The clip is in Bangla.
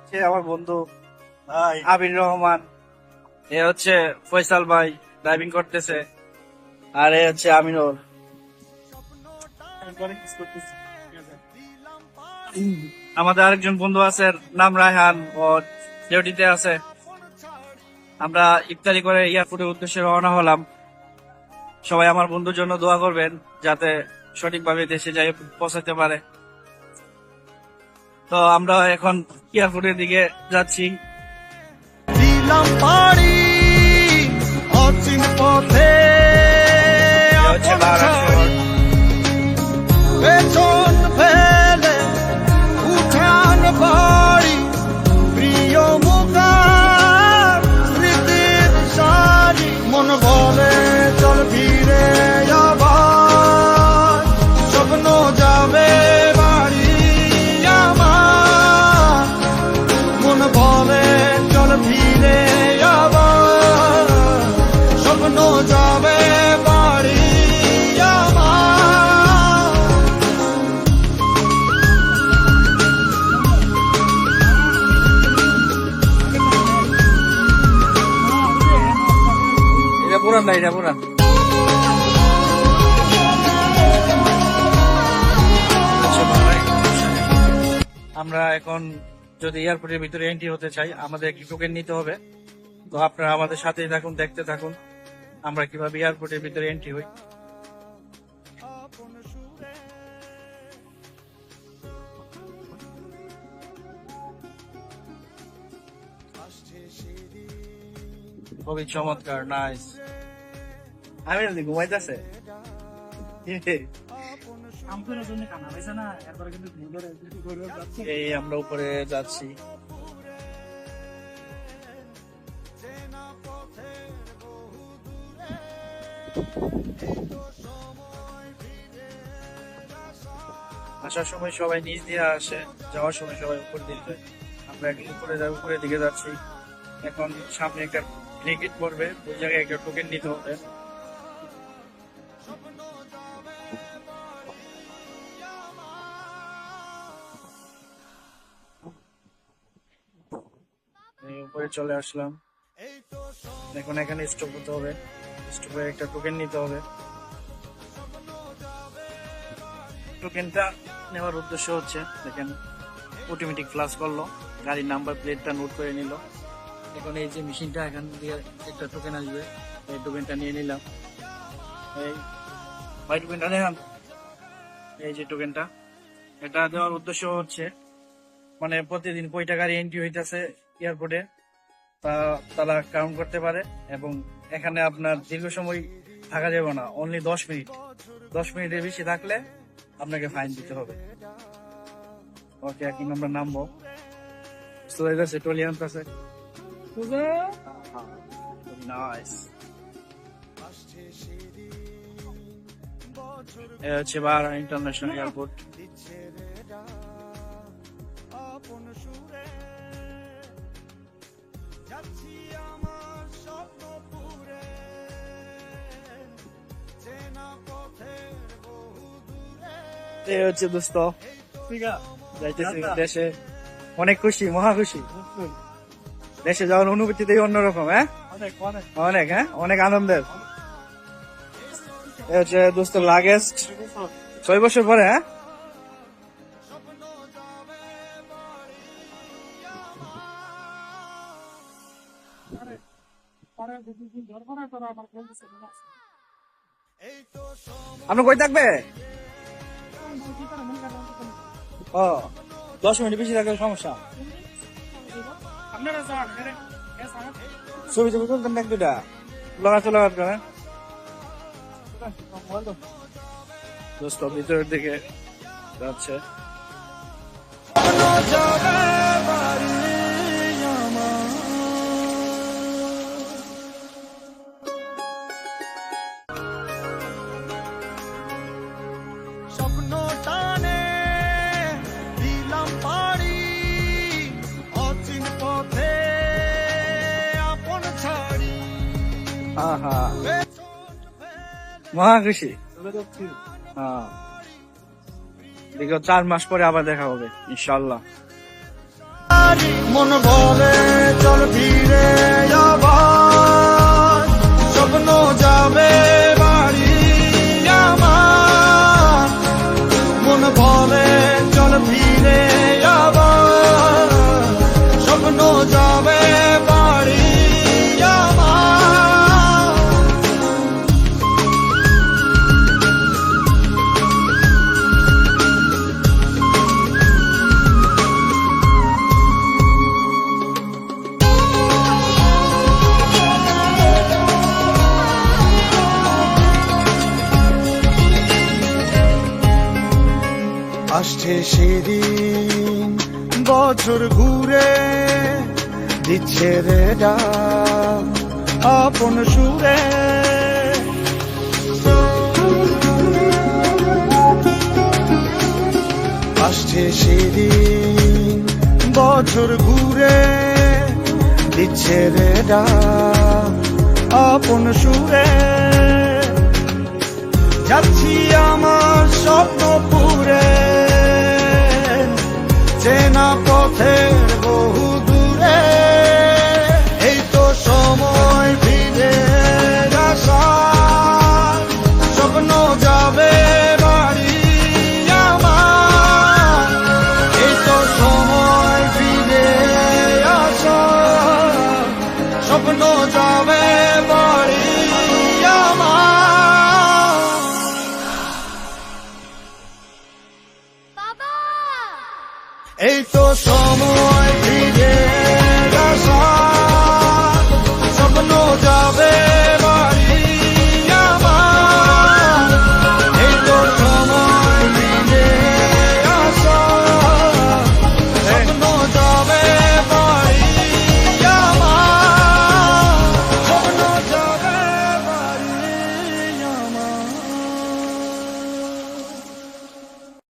সে আমার বন্ধু আবির রহমান, এ হচ্ছে ফয়সাল ভাই ড্রাইভিং করতেছে, আর এ হচ্ছে আমিনুল। আমাদের আরেকজন বন্ধু আছে, নাম রায়হান, ও ডিউটিতে আছে। আমরা ইফতারি করে এয়ারপোর্টের উদ্দেশ্যে রওনা হলাম। সবাই আমার বন্ধুর জন্য দোয়া করবেন যাতে সঠিকভাবে দেশে যাই পৌঁছাতে পারে। তো আমরা এখন এয়ারপোর্টের দিকে যাচ্ছি। দিলাম পাড়ি অচিন পথে, এ হচ্ছে বারাক শহর। পেছন ফেলে উঠান বাড়ি, প্রিয় মুখার স্মৃতির সারি। মন বলে চল ফিরে আবার, স্বপ্ন যাবে বাড়ি আমার। মন বলে চল ফিরে আবার, স্বপ্ন যাবে বাড়ি আমার। এটা পুরান না, এটা পুরান। আমরা এখন যদি এয়ারপোর্টের ভিতরে এন্ট্রি হতে চাই, আমাদের একটি টোকেন নিতে হবে। তো আপনারা আমাদের সাথেই থাকুন, দেখতে থাকুন আমরা কিভাবে এয়ারপোর্টের ভিতরে এন্ট্রি হই। খুবই চমৎকার, নাইস। আমি ঘুমাইতেছে এই আমরা উপরে যাচ্ছি। আসার সময় সবাই নিচ দিয়ে আসে, যাওয়ার সময় সবাই উপর দিয়ে যায়। আমরা এখন উপরের দিকে যাচ্ছি। এখন সামনে একটা টিকিট পড়বে, ওই জায়গায় একটা টোকেন নিতে হবে। এই উপরে চলে আসলাম। এখন এখানে স্টপ হতে হবে, স্টপে একটা টোকেন নিতে হবে। টোকেনটা নেওয়ার উদ্দেশ্য হচ্ছে, দেখেন অটোমেটিক ফ্লাশ করলো, গাড়ির নাম্বার প্লেটটা নোট করে নিল। এখন এই যে মেশিনটা, এখান দিয়ে একটা টোকেন আসবে, এই টোকেনটা নিয়ে নিলাম। এই ভাই টোকেনটা নেন, এই যে টোকেনটা। এটা দেওয়ার উদ্দেশ্য হচ্ছে, মানে প্রতিদিন কয়টা গাড়ি এন্ট্রি হইতেছে এয়ারপোর্টে তা তারা কাউন্ট করতে পারে। এবং এখানে আপনার দীর্ঘ সময় থাকা যাবে না, অনলি 10 মিনিট। 10 মিনিটের বেশি থাকলে আপনাকে ফাইন দিতে হবে। ওকে, এখন আমরা নামবো। টলিয়ান আছে, নাইস। এ হচ্ছে বারা ইন্টারন্যাশনাল এয়ারপোর্ট। এই হচ্ছে দোস্ত, যাইতেছি দেশে। অনেক খুশি, মহা খুশি। দেশে যাওয়ার অনুভূতি দেখি অন্যরকম। হ্যাঁ, অনেক, হ্যাঁ অনেক আনন্দের। এই হচ্ছে দোস্ত লাগেজ, 6 বছর পরে। হ্যাঁ, আপনি কই থাকবে? ও, 10 মিনিট বেশি থাকলে সমস্যা। ছবি ছবি তুলতেন এক দুটা লগা চলে করে দোস্ত ভিতরের দিকে যাচ্ছে। স্বপ্ন টানে দিলাম পাড়ি অচিন পথে, আপন ছাড়ি। আহা, মহা খুশি। হ্যাঁ, দেখো 4 মাস পরে আবার দেখা হবে ইনশাল্লাহ। মন বলে চল ফিরে আবার, স্বপ্ন যাবে বাড়ি আমার। মন বলে চল ফিরে আবার, স্বপ্ন যাবে বাড়ি আমার। আসছে সেদিন বছর ঘুরে, দিচ্ছে রে ডাক আপন সুরে। আসছে সেদিন বছর ঘুরে, দিচ্ছে রে ডাক আপন সুরে। যাচ্ছি আমার স্বপ্ন পুরে, চেনা পথের বহু দূরে। এই তো সময় ফিরে আসার, স্বপ্ন যাবে বাড়ি আমার। এই তো সময় ফিরে আসার, স্বপ্ন